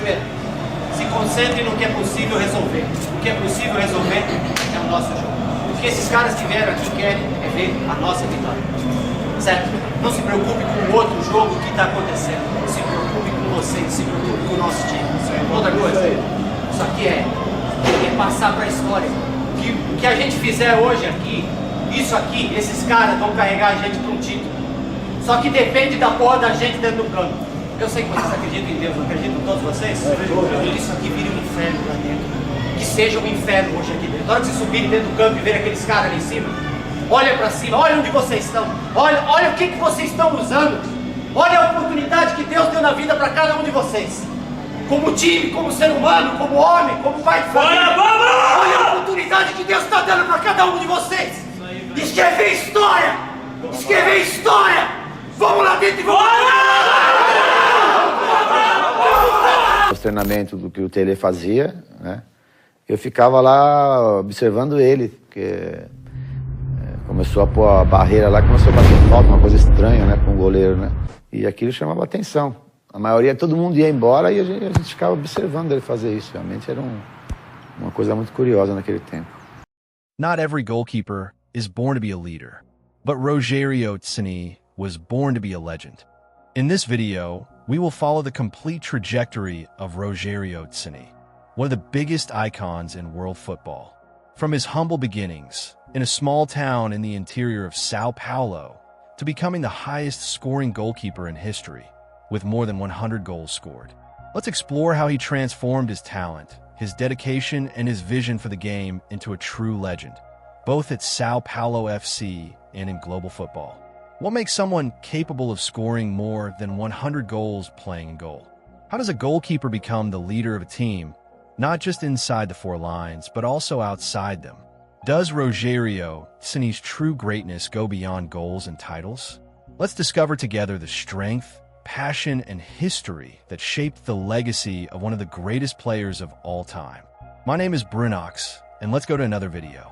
Primeiro, se concentre no que é possível resolver. O que é possível resolver é o nosso jogo. O que esses caras que vieram aqui querem é ver a nossa vitória. Certo? Não se preocupe com o outro jogo que está acontecendo. Se preocupe com vocês, se preocupe com o nosso time. Outra coisa, isso aqui é passar para a história. O que a gente fizer hoje aqui, isso aqui, esses caras vão carregar a gente para um título. Só que depende da porra da gente dentro do campo. Eu sei que vocês acreditam em Deus, não acreditam todos vocês? Isso aqui vira um inferno lá dentro. Que seja um inferno hoje aqui dentro. Na hora que vocês subirem dentro do campo e verem aqueles caras ali em cima, olha pra cima, olha onde vocês estão. Olha o que vocês estão usando. Olha a oportunidade que Deus deu na vida para cada um de vocês. Como time, como ser humano, como homem, como pai de família. Olha a oportunidade que Deus está dando para cada um de vocês. Escrever história! Escrever história! Vamos lá dentro e vamos lá! Os treinamentos do que o Tele fazia, né? Eu ficava lá observando ele, porque começou a pôr a barreira lá, começou a bater falta, uma coisa estranha, né, com o goleiro, né? E aquilo chamava atenção. A maioria, todo mundo ia embora e a gente ficava observando ele fazer isso. Realmente era uma coisa muito curiosa naquele tempo. Not every goalkeeper is born to be a leader, but Rogério Ceni was born to be a legend. In this video, we will follow the complete trajectory of Rogério Ceni, one of the biggest icons in world football. From his humble beginnings in a small town in the interior of São Paulo to becoming the highest scoring goalkeeper in history, with more than 100 goals scored. Let's explore how he transformed his talent, his dedication, and his vision for the game into a true legend, both at São Paulo FC and in global football. What makes someone capable of scoring more than 100 goals playing in goal? How does a goalkeeper become the leader of a team, not just inside the four lines, but also outside them? Does Rogério Ceni's true greatness go beyond goals and titles? Let's discover together the strength, passion, and history that shaped the legacy of one of the greatest players of all time. My name is Brunox, and let's go to another video.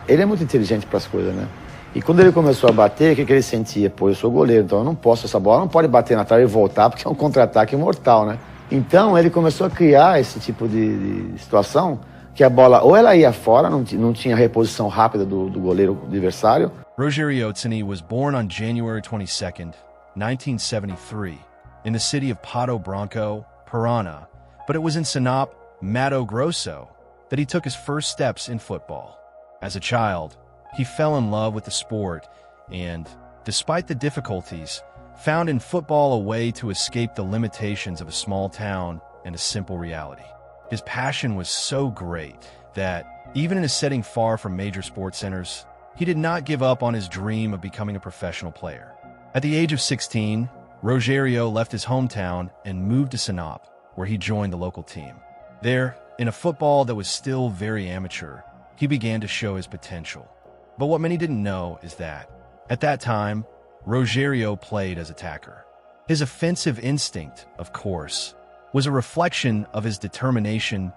Ele é muito inteligente para as coisas, né? E quando ele começou a bater, o que ele sentia? Pô, eu sou goleiro, então eu não posso, essa bola não pode bater na trave e voltar, porque é um contra-ataque mortal, né? Então ele começou a criar esse tipo de situação, que a bola ou ela ia fora, não tinha reposição rápida do goleiro adversário. Rogério Ceni was born on January 22nd, 1973, in the city of Pato Branco, Paraná, but it was in Sinop, Mato Grosso, that he took his first steps in football. As a child, he fell in love with the sport and, despite the difficulties, found in football a way to escape the limitations of a small town and a simple reality. His passion was so great that, even in a setting far from major sports centers, he did not give up on his dream of becoming a professional player. At the age of 16, Rogério left his hometown and moved to Sinop, where he joined the local team. There, in a football that was still very amateur, he began to show his potential. But what many didn't know is that, at that time, Rogério played as attacker. His offensive instinct, of course, was a reflection of his determination.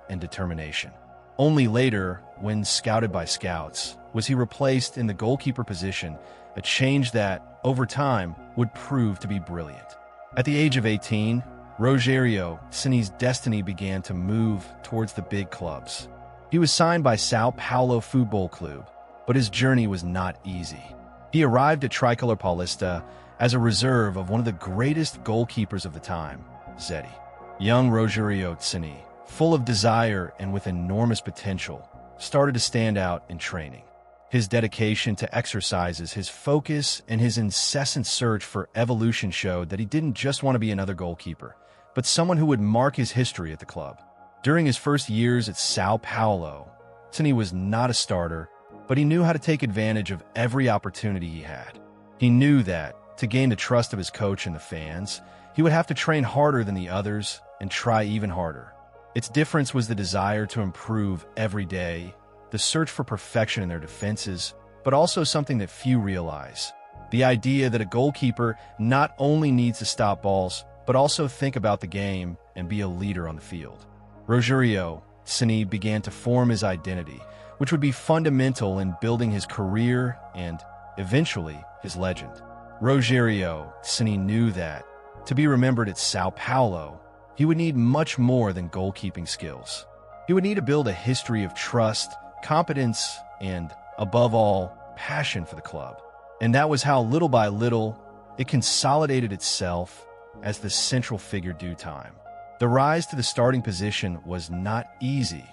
Only later, when scouted by scouts, was he replaced in the goalkeeper position, a change that, over time, would prove to be brilliant. At the age of 18, Rogério Ceni's destiny began to move towards the big clubs. He was signed by São Paulo Futebol Clube, but his journey was not easy. He arrived at Tricolor Paulista as a reserve of one of the greatest goalkeepers of the time, Zeti. Young Rogério Ceni, full of desire and with enormous potential, started to stand out in training. His dedication to exercises, his focus, and his incessant search for evolution showed that he didn't just want to be another goalkeeper, but someone who would mark his history at the club. During his first years at São Paulo, Ceni was not a starter, but he knew how to take advantage of every opportunity he had. He knew that, to gain the trust of his coach and the fans, he would have to train harder than the others and try even harder. Its difference was the desire to improve every day, the search for perfection in their defenses, but also something that few realize: the idea that a goalkeeper not only needs to stop balls, but also think about the game and be a leader on the field. Rogério Ceni began to form his identity, which would be fundamental in building his career and, eventually, his legend. Rogério Ceni knew that, To be remembered at São Paulo, he would need much more than goalkeeping skills. He would need to build a history of trust, competence, and, above all, passion for the club. And that was how, little by little, it consolidated itself as the central figure due time. The rise to the starting position was not easy,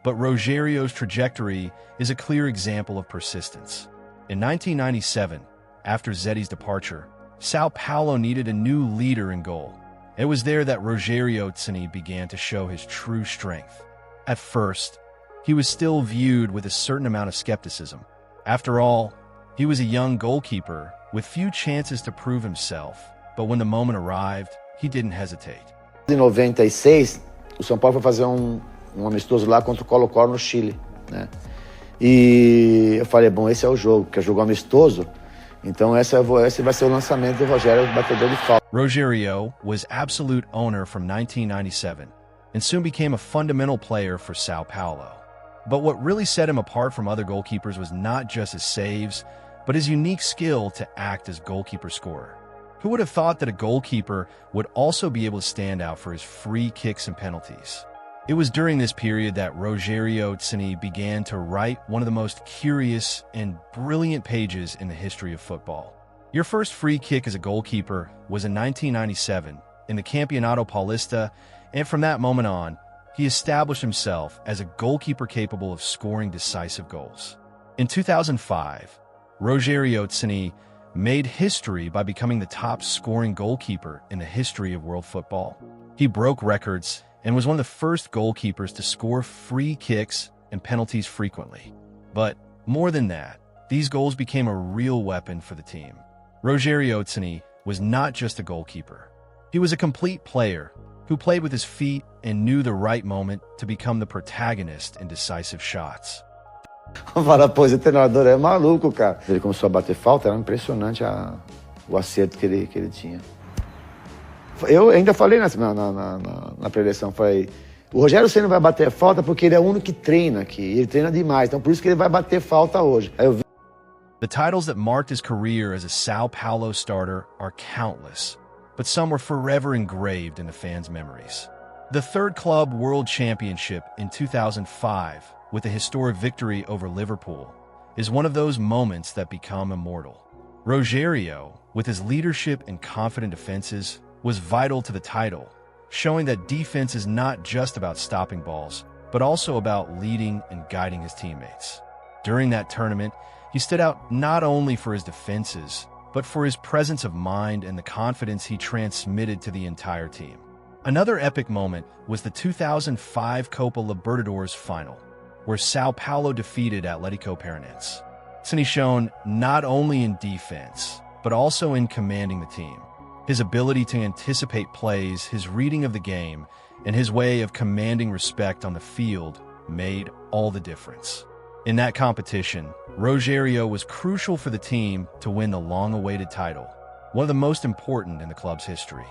but Rogério's trajectory is a clear example of persistence. In 1997, after Zeti's departure, São Paulo needed a new leader in goal. It was there that Rogério Ceni began to show his true strength. At first, he was still viewed with a certain amount of skepticism. After all, he was a young goalkeeper with few chances to prove himself, but when the moment arrived, he didn't hesitate. Em 96, o São Paulo foi fazer um amistoso lá contra o Colo-Colo no Chile, né? E eu falei, bom, esse é o jogo, porque é jogo amistoso, então esse vai ser o lançamento do Rogério, batedor de falta. Rogério was absolute owner from 1997 and soon became a fundamental player for São Paulo. But what really set him apart from other goalkeepers was not just his saves, but his unique skill to act as goalkeeper scorer. Who would have thought that a goalkeeper would also be able to stand out for his free kicks and penalties? It was during this period that Rogério Ceni began to write one of the most curious and brilliant pages in the history of football. Your first free kick as a goalkeeper was in 1997 in the Campeonato Paulista, and from that moment on, he established himself as a goalkeeper capable of scoring decisive goals. In 2005, Rogério Ceni made history by becoming the top-scoring goalkeeper in the history of world football. He broke records and was one of the first goalkeepers to score free kicks and penalties frequently. But more than that, these goals became a real weapon for the team. Rogério Ceni was not just a goalkeeper. He was a complete player who played with his feet and knew the right moment to become the protagonist in decisive shots. Fala, pô, esse treinador é maluco, cara. Ele começou a bater falta, era impressionante o acerto que ele tinha. Eu ainda falei na preleção, falei, o Rogério Ceni vai bater falta porque ele é o único que treina aqui, ele treina demais, então por isso que ele vai bater falta hoje. Aí eu vi... The titles that marked his career as a São Paulo starter are countless, but some were forever engraved in the fans' memories. The third club world championship in 2005, with a historic victory over Liverpool, is one of those moments that become immortal. Rogério, with his leadership and confident defenses, was vital to the title, showing that defense is not just about stopping balls, but also about leading and guiding his teammates. During that tournament, he stood out not only for his defenses, but for his presence of mind and the confidence he transmitted to the entire team. Another epic moment was the 2005 Copa Libertadores final, where São Paulo defeated Atlético Paranaense. Ceni shone not only in defense, but also in commanding the team. His ability to anticipate plays, his reading of the game, and his way of commanding respect on the field made all the difference. In that competition, Rogério was crucial for the team to win the long-awaited title, one of the most important in the club's history.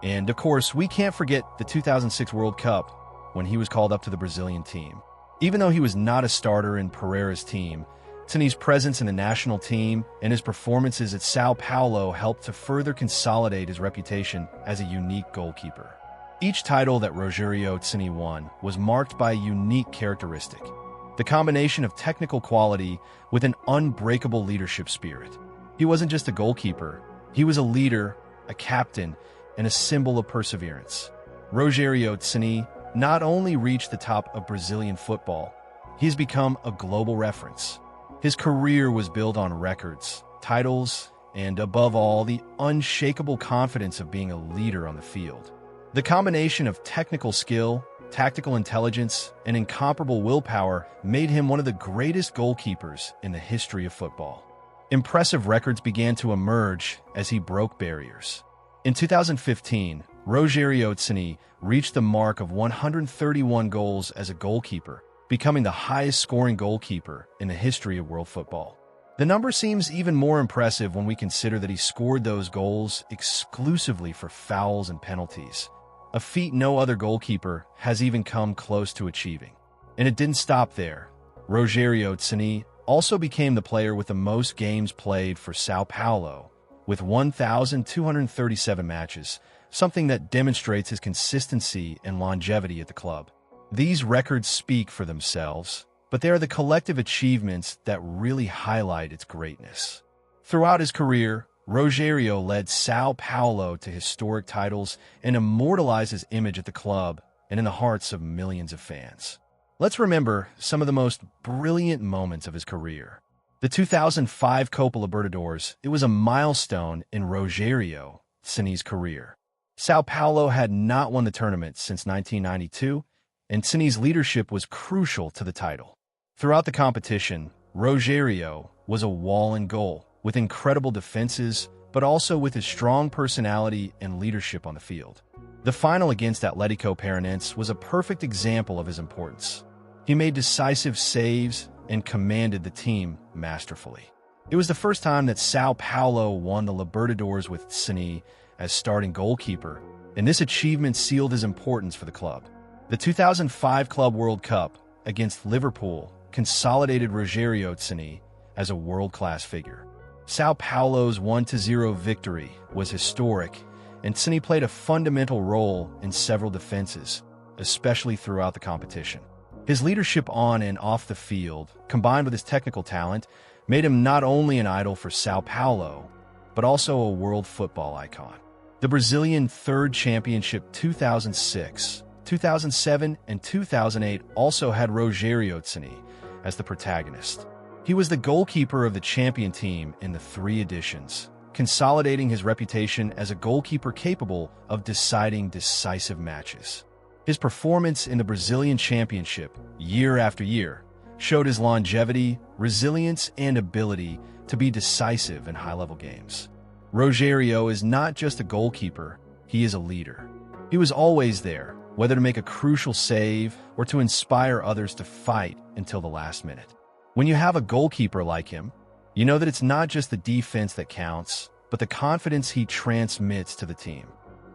And, of course, we can't forget the 2006 World Cup when he was called up to the Brazilian team. Even though he was not a starter in Pereira's team, Ceni's presence in the national team and his performances at São Paulo helped to further consolidate his reputation as a unique goalkeeper. Each title that Rogério Ceni won was marked by a unique characteristic, the combination of technical quality with an unbreakable leadership spirit. He wasn't just a goalkeeper, he was a leader, a captain, and a symbol of perseverance. Rogério Ceni not only reached the top of Brazilian football, he's become a global reference. His career was built on records, titles, and above all, the unshakable confidence of being a leader on the field. The combination of technical skill, tactical intelligence, and incomparable willpower made him one of the greatest goalkeepers in the history of football. Impressive records began to emerge as he broke barriers. In 2015, Rogério Ceni reached the mark of 131 goals as a goalkeeper, becoming the highest-scoring goalkeeper in the history of world football. The number seems even more impressive when we consider that he scored those goals exclusively for fouls and penalties, a feat no other goalkeeper has even come close to achieving. And it didn't stop there. Rogério Ceni also became the player with the most games played for São Paulo, with 1,237 matches, something that demonstrates his consistency and longevity at the club. These records speak for themselves, but they are the collective achievements that really highlight its greatness. Throughout his career, Rogério led São Paulo to historic titles and immortalized his image at the club and in the hearts of millions of fans. Let's remember some of the most brilliant moments of his career. The 2005 Copa Libertadores, it was a milestone in Rogério Ceni's career. São Paulo had not won the tournament since 1992, and Ceni's leadership was crucial to the title. Throughout the competition, Rogério was a wall and goal, with incredible defenses, but also with his strong personality and leadership on the field. The final against Atlético Paranaense was a perfect example of his importance. He made decisive saves and commanded the team masterfully. It was the first time that São Paulo won the Libertadores with Ceni as starting goalkeeper, and this achievement sealed his importance for the club. The 2005 Club World Cup against Liverpool consolidated Rogério Ceni as a world-class figure. São Paulo's 1-0 victory was historic, and Ceni played a fundamental role in several defenses, especially throughout the competition. His leadership on and off the field, combined with his technical talent, made him not only an idol for São Paulo, but also a world football icon. The Brazilian third championship 2006, 2007, and 2008 also had Rogério Ceni as the protagonist. He was the goalkeeper of the champion team in the 3 editions, consolidating his reputation as a goalkeeper capable of deciding decisive matches. His performance in the Brazilian Championship, year after year, showed his longevity, resilience, and ability to be decisive in high-level games. Rogério is not just a goalkeeper, he is a leader. He was always there, whether to make a crucial save or to inspire others to fight until the last minute. When you have a goalkeeper like him, you know that it's not just the defense that counts, but the confidence he transmits to the team.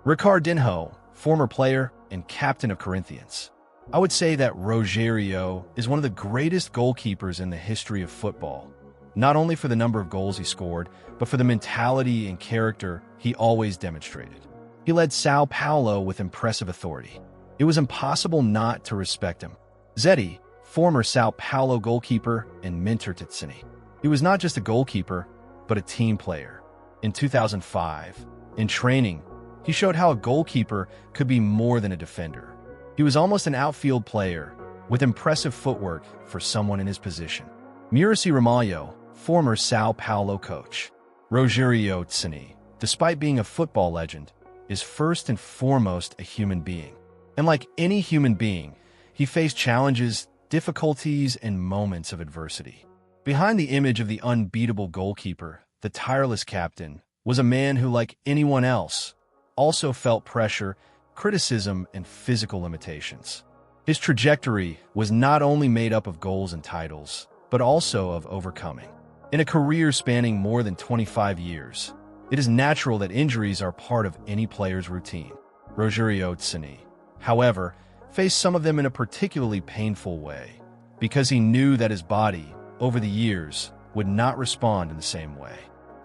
Ricardinho, former player and captain of Corinthians. I would say that Rogério is one of the greatest goalkeepers in the history of football, not only for the number of goals he scored, but for the mentality and character he always demonstrated. He led São Paulo with impressive authority. It was impossible not to respect him. Zeddy, former São Paulo goalkeeper and mentor to Ceni. He was not just a goalkeeper, but a team player. In 2005, in training, he showed how a goalkeeper could be more than a defender. He was almost an outfield player, with impressive footwork for someone in his position. Muricy Ramalho, former São Paulo coach. Rogério Ceni, despite being a football legend, is first and foremost a human being. And like any human being, he faced challenges, difficulties, and moments of adversity. Behind the image of the unbeatable goalkeeper, the tireless captain, was a man who, like anyone else, also felt pressure, criticism, and physical limitations. His trajectory was not only made up of goals and titles, but also of overcoming. In a career spanning more than 25 years, it is natural that injuries are part of any player's routine. Rogério Ceni, however, faced some of them in a particularly painful way, because he knew that his body, over the years, would not respond in the same way.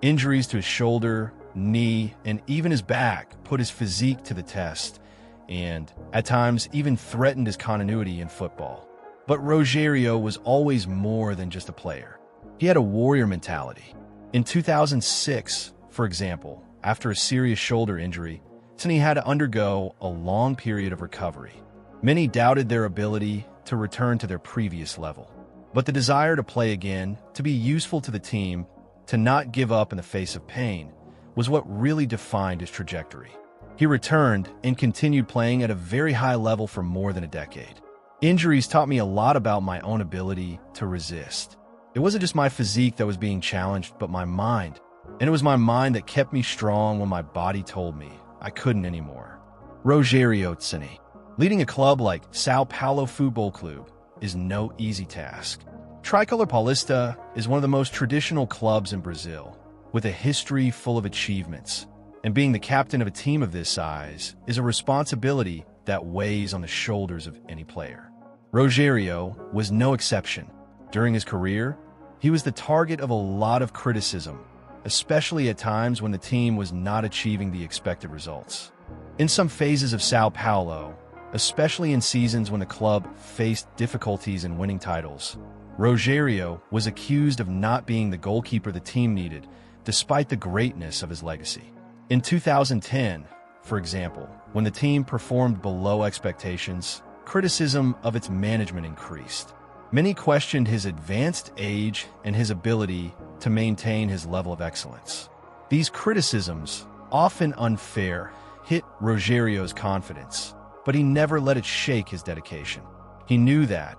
Injuries to his shoulder, knee, and even his back put his physique to the test, and, at times, even threatened his continuity in football. But Rogério was always more than just a player. He had a warrior mentality. In 2006, for example, after a serious shoulder injury, Ceni had to undergo a long period of recovery. Many doubted their ability to return to their previous level. But the desire to play again, to be useful to the team, to not give up in the face of pain, was what really defined his trajectory. He returned and continued playing at a very high level for more than a decade. Injuries taught me a lot about my own ability to resist. It wasn't just my physique that was being challenged, but my mind. And it was my mind that kept me strong when my body told me I couldn't anymore. Rogério Ceni. Leading a club like São Paulo Futebol Clube is no easy task. Tricolor Paulista is one of the most traditional clubs in Brazil, with a history full of achievements. And being the captain of a team of this size is a responsibility that weighs on the shoulders of any player. Rogério was no exception. During his career, he was the target of a lot of criticism, especially at times when the team was not achieving the expected results. In some phases of Sao Paulo, especially in seasons when the club faced difficulties in winning titles, Rogério was accused of not being the goalkeeper the team needed, despite the greatness of his legacy. In 2010, for example, when the team performed below expectations, criticism of its management increased. Many questioned his advanced age and his ability to maintain his level of excellence. These criticisms, often unfair, hit Rogério's confidence, but he never let it shake his dedication. He knew that,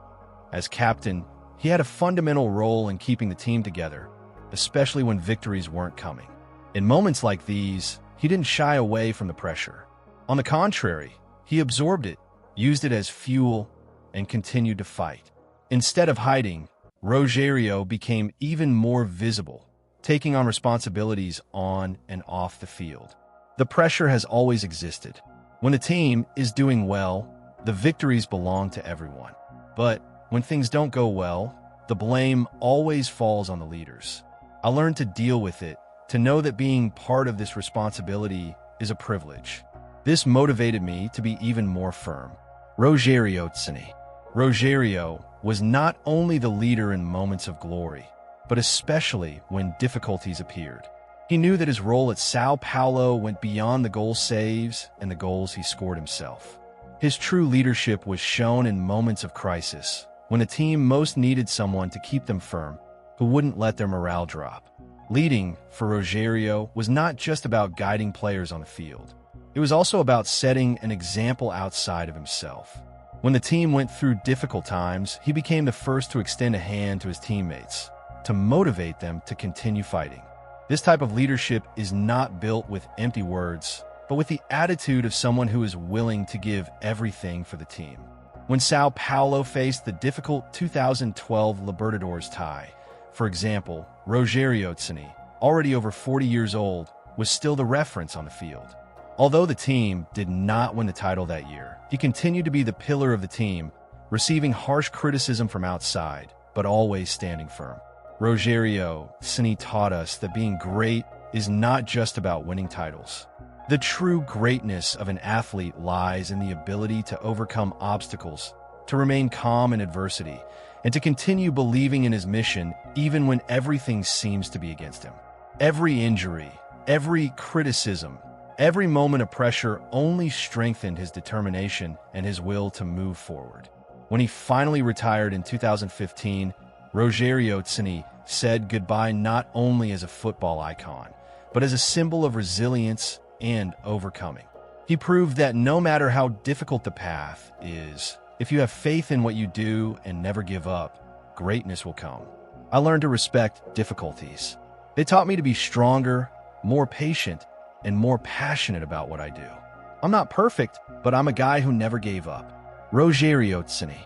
as captain, he had a fundamental role in keeping the team together, especially when victories weren't coming. In moments like these, he didn't shy away from the pressure. On the contrary, he absorbed it, used it as fuel, and continued to fight. Instead of hiding, Rogério became even more visible, taking on responsibilities on and off the field. The pressure has always existed. When the team is doing well, the victories belong to everyone. But when things don't go well, the blame always falls on the leaders. I learned to deal with it, to know that being part of this responsibility is a privilege. This motivated me to be even more firm. Rogério Ceni. Rogério was not only the leader in moments of glory, but especially when difficulties appeared. He knew that his role at Sao Paulo went beyond the goal saves and the goals he scored himself. His true leadership was shown in moments of crisis, when the team most needed someone to keep them firm, who wouldn't let their morale drop. Leading, for Rogério, was not just about guiding players on the field. It was also about setting an example outside of himself. When the team went through difficult times, he became the first to extend a hand to his teammates, to motivate them to continue fighting. This type of leadership is not built with empty words, but with the attitude of someone who is willing to give everything for the team. When Sao Paulo faced the difficult 2012 Libertadores tie, for example, Rogério Ceni, already over 40 years old, was still the reference on the field. Although the team did not win the title that year, he continued to be the pillar of the team, receiving harsh criticism from outside, but always standing firm. Rogério Ceni taught us that being great is not just about winning titles. The true greatness of an athlete lies in the ability to overcome obstacles, to remain calm in adversity, and to continue believing in his mission even when everything seems to be against him. Every injury, every criticism, every moment of pressure only strengthened his determination and his will to move forward. When he finally retired in 2015, Rogério Ceni said goodbye not only as a football icon, but as a symbol of resilience and overcoming. He proved that no matter how difficult the path is, if you have faith in what you do and never give up, greatness will come. I learned to respect difficulties. They taught me to be stronger, more patient, and more passionate about what I do. I'm not perfect, but I'm a guy who never gave up. Rogério Ceni.